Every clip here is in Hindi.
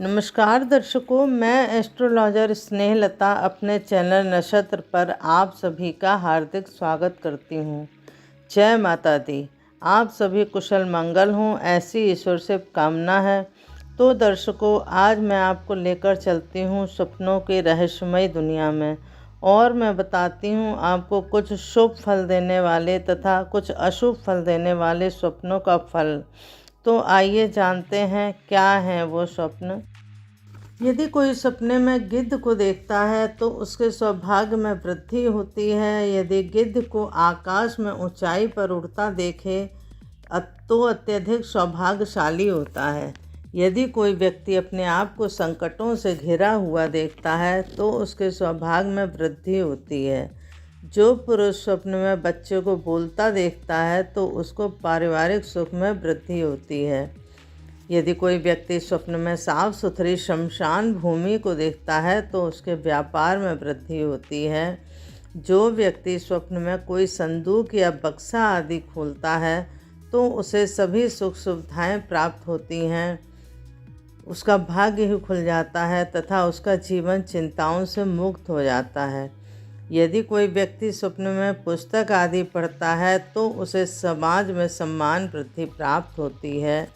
नमस्कार दर्शकों, मैं एस्ट्रोलॉजर स्नेहलता अपने चैनल नक्षत्र पर आप सभी का हार्दिक स्वागत करती हूँ। जय माता दी। आप सभी कुशल मंगल हों, ऐसी ईश्वर से कामना है। तो दर्शकों, आज मैं आपको लेकर चलती हूँ सपनों की रहस्यमय दुनिया में और मैं बताती हूँ आपको कुछ शुभ फल देने वाले तथा कुछ अशुभ फल देने वाले स्वप्नों का फल। तो आइए जानते हैं क्या है वो स्वप्न। यदि कोई सपने में गिद्ध को देखता है तो उसके सौभाग्य में वृद्धि होती है। यदि गिद्ध को आकाश में ऊंचाई पर उड़ता देखे तो अत्यधिक सौभाग्यशाली होता है। यदि कोई व्यक्ति अपने आप को संकटों से घिरा हुआ देखता है तो उसके सौभाग्य में वृद्धि होती है। जो पुरुष स्वप्न में बच्चे को बोलता देखता है तो उसको पारिवारिक सुख में वृद्धि होती है। यदि कोई व्यक्ति स्वप्न में साफ सुथरी शमशान भूमि को देखता है तो उसके व्यापार में वृद्धि होती है। जो व्यक्ति स्वप्न में कोई संदूक या बक्सा आदि खोलता है तो उसे सभी सुख सुविधाएं प्राप्त होती हैं, उसका भाग्य ही खुल जाता है तथा उसका जीवन चिंताओं से मुक्त हो जाता है। यदि कोई व्यक्ति स्वप्न में पुस्तक आदि पढ़ता है तो उसे समाज में सम्मान वृद्धि प्राप्त होती है।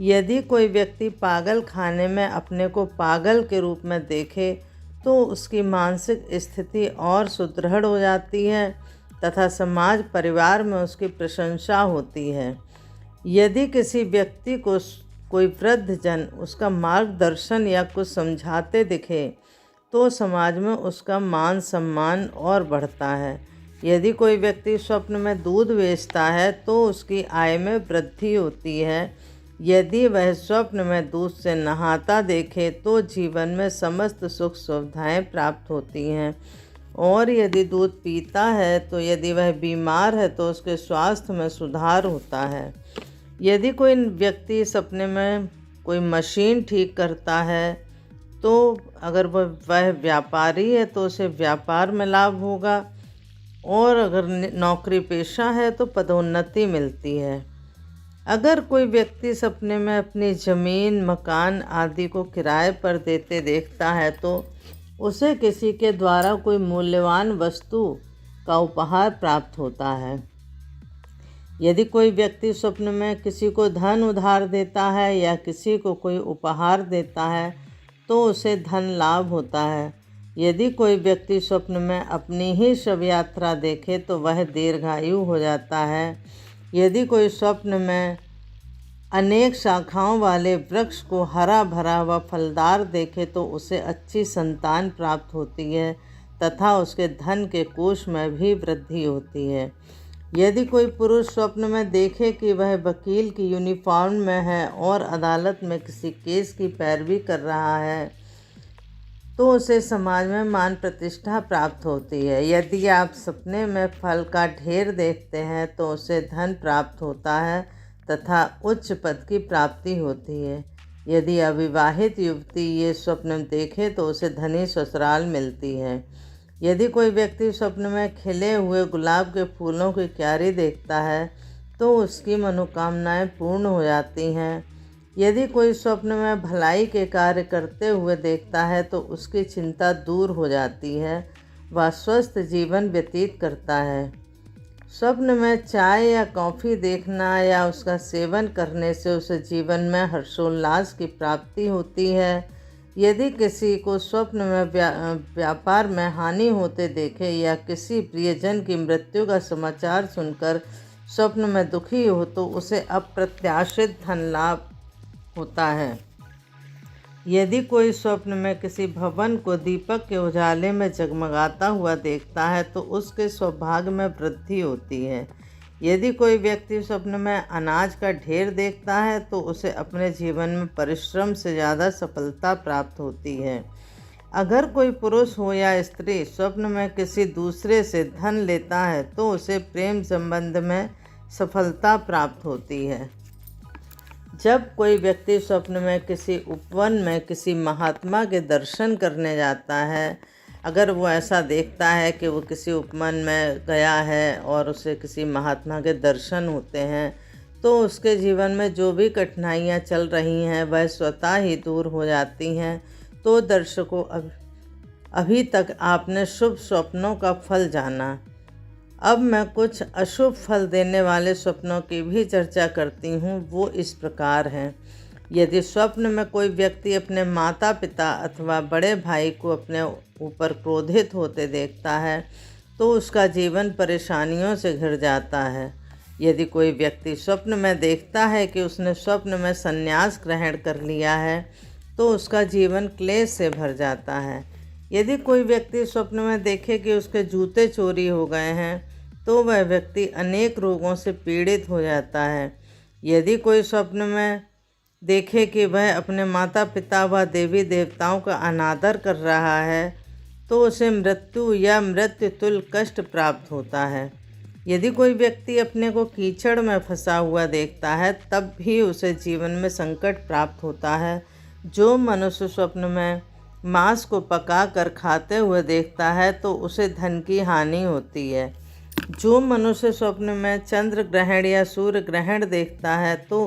यदि कोई व्यक्ति पागल खाने में अपने को पागल के रूप में देखे तो उसकी मानसिक स्थिति और सुदृढ़ हो जाती है तथा समाज परिवार में उसकी प्रशंसा होती है। यदि किसी व्यक्ति को कोई वृद्ध जन उसका मार्गदर्शन या कुछ समझाते दिखे तो समाज में उसका मान सम्मान और बढ़ता है। यदि कोई व्यक्ति स्वप्न में दूध बेचता है तो उसकी आय में वृद्धि होती है। यदि वह स्वप्न में दूध से नहाता देखे तो जीवन में समस्त सुख सुविधाएं प्राप्त होती हैं। और यदि दूध पीता है तो यदि वह बीमार है तो उसके स्वास्थ्य में सुधार होता है। यदि कोई व्यक्ति सपने में कोई मशीन ठीक करता है तो अगर वह व्यापारी है तो उसे व्यापार में लाभ होगा और अगर नौकरी पेशा है तो पदोन्नति मिलती है। अगर कोई व्यक्ति सपने में अपनी ज़मीन मकान आदि को किराए पर देते देखता है तो उसे किसी के द्वारा कोई मूल्यवान वस्तु का उपहार प्राप्त होता है। यदि कोई व्यक्ति स्वप्न में किसी को धन उधार देता है या किसी को कोई उपहार देता है तो उसे धन लाभ होता है। यदि कोई व्यक्ति स्वप्न में अपनी ही शव यात्रा देखे तो वह दीर्घायु हो जाता है। यदि कोई स्वप्न में अनेक शाखाओं वाले वृक्ष को हरा भरा व फलदार देखे तो उसे अच्छी संतान प्राप्त होती है तथा उसके धन के कोष में भी वृद्धि होती है। यदि कोई पुरुष स्वप्न में देखे कि वह वकील की यूनिफॉर्म में है और अदालत में किसी केस की पैरवी कर रहा है तो उसे समाज में मान प्रतिष्ठा प्राप्त होती है। यदि आप सपने में फल का ढेर देखते हैं तो उसे धन प्राप्त होता है तथा उच्च पद की प्राप्ति होती है। यदि अविवाहित युवती ये स्वप्न देखे तो उसे धनी ससुराल मिलती है। यदि कोई व्यक्ति स्वप्न में खिले हुए गुलाब के फूलों की क्यारी देखता है तो उसकी मनोकामनाएं पूर्ण हो जाती हैं। यदि कोई स्वप्न में भलाई के कार्य करते हुए देखता है तो उसकी चिंता दूर हो जाती है, वह स्वस्थ जीवन व्यतीत करता है। स्वप्न में चाय या कॉफ़ी देखना या उसका सेवन करने से उसे जीवन में हर्षोल्लास की प्राप्ति होती है। यदि किसी को स्वप्न में व्यापार में हानि होते देखे या किसी प्रियजन की मृत्यु का समाचार सुनकर स्वप्न में दुखी हो तो उसे अप्रत्याशित धन लाभ होता है। यदि कोई स्वप्न में किसी भवन को दीपक के उजाले में जगमगाता हुआ देखता है तो उसके सौभाग्य में वृद्धि होती है। यदि कोई व्यक्ति स्वप्न में अनाज का ढेर देखता है तो उसे अपने जीवन में परिश्रम से ज़्यादा सफलता प्राप्त होती है। अगर कोई पुरुष हो या स्त्री स्वप्न में किसी दूसरे से धन लेता है तो उसे प्रेम संबंध में सफलता प्राप्त होती है। जब कोई व्यक्ति स्वप्न में किसी उपवन में किसी महात्मा के दर्शन करने जाता है, अगर वो ऐसा देखता है कि वो किसी उपवन में गया है और उसे किसी महात्मा के दर्शन होते हैं तो उसके जीवन में जो भी कठिनाइयाँ चल रही हैं वह स्वतः ही दूर हो जाती हैं। तो दर्शकों, अभी तक आपने शुभ स्वप्नों का फल जाना। अब मैं कुछ अशुभ फल देने वाले स्वप्नों की भी चर्चा करती हूँ। वो इस प्रकार हैं। यदि स्वप्न में कोई व्यक्ति अपने माता पिता अथवा बड़े भाई को अपने ऊपर क्रोधित होते देखता है तो उसका जीवन परेशानियों से घिर जाता है। यदि कोई व्यक्ति स्वप्न में देखता है कि उसने स्वप्न में संन्यास ग्रहण कर लिया है तो उसका जीवन क्लेश से भर जाता है। यदि कोई व्यक्ति स्वप्न में देखे कि उसके जूते चोरी हो गए हैं तो वह व्यक्ति अनेक रोगों से पीड़ित हो जाता है। यदि कोई स्वप्न में देखे कि वह अपने माता पिता व देवी देवताओं का अनादर कर रहा है तो उसे मृत्यु या मृत्यु तुल्य कष्ट प्राप्त होता है। यदि कोई व्यक्ति अपने को कीचड़ में फंसा हुआ देखता है तब भी उसे जीवन में संकट प्राप्त होता है। जो मनुष्य स्वप्न में मांस को पका कर खाते हुए देखता है तो उसे धन की हानि होती है। जो मनुष्य स्वप्न में चंद्र ग्रहण या सूर्य ग्रहण देखता है तो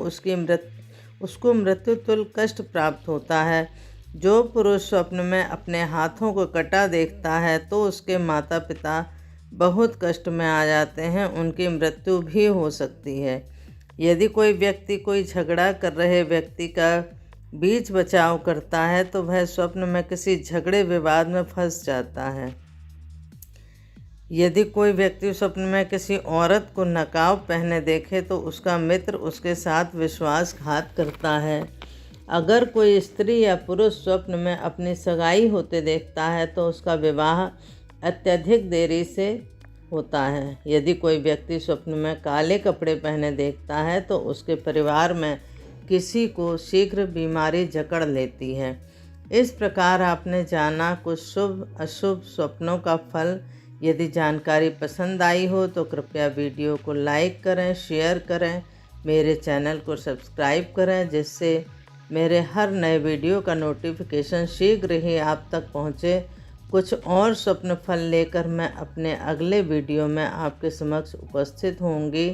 उसको मृत्यु तुल्य कष्ट प्राप्त होता है। जो पुरुष स्वप्न में अपने हाथों को कटा देखता है तो उसके माता पिता बहुत कष्ट में आ जाते हैं, उनकी मृत्यु भी हो सकती है। यदि कोई व्यक्ति कोई झगड़ा कर रहे व्यक्ति का बीच बचाव करता है तो वह स्वप्न में किसी झगड़े विवाद में फंस जाता है। यदि कोई व्यक्ति स्वप्न में किसी औरत को नकाब पहने देखे तो उसका मित्र उसके साथ विश्वासघात करता है। अगर कोई स्त्री या पुरुष स्वप्न में अपनी सगाई होते देखता है तो उसका विवाह अत्यधिक देरी से होता है। यदि कोई व्यक्ति स्वप्न में काले कपड़े पहने देखता है तो उसके परिवार में किसी को शीघ्र बीमारी जकड़ लेती है। इस प्रकार आपने जाना कुछ शुभ अशुभ स्वप्नों का फल। यदि जानकारी पसंद आई हो तो कृपया वीडियो को लाइक करें, शेयर करें, मेरे चैनल को सब्सक्राइब करें जिससे मेरे हर नए वीडियो का नोटिफिकेशन शीघ्र ही आप तक पहुँचे। कुछ और स्वप्न फल लेकर मैं अपने अगले वीडियो में आपके समक्ष उपस्थित होंगी।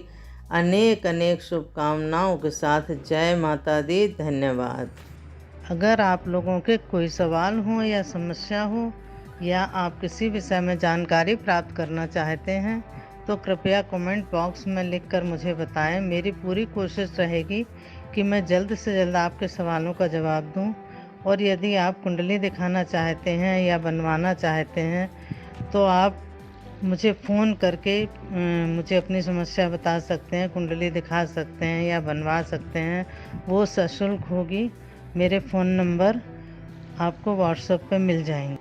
अनेक अनेक शुभकामनाओं के साथ जय माता दी। धन्यवाद। अगर आप लोगों के कोई सवाल हो या समस्या हो या आप किसी विषय में जानकारी प्राप्त करना चाहते हैं तो कृपया कमेंट बॉक्स में लिखकर मुझे बताएं। मेरी पूरी कोशिश रहेगी कि मैं जल्द से जल्द आपके सवालों का जवाब दूं। और यदि आप कुंडली दिखाना चाहते हैं या बनवाना चाहते हैं तो आप मुझे फ़ोन करके मुझे अपनी समस्या बता सकते हैं, कुंडली दिखा सकते हैं या बनवा सकते हैं। वो सशुल्क होगी। मेरे फ़ोन नंबर आपको व्हाट्सएप पे मिल जाएंगे।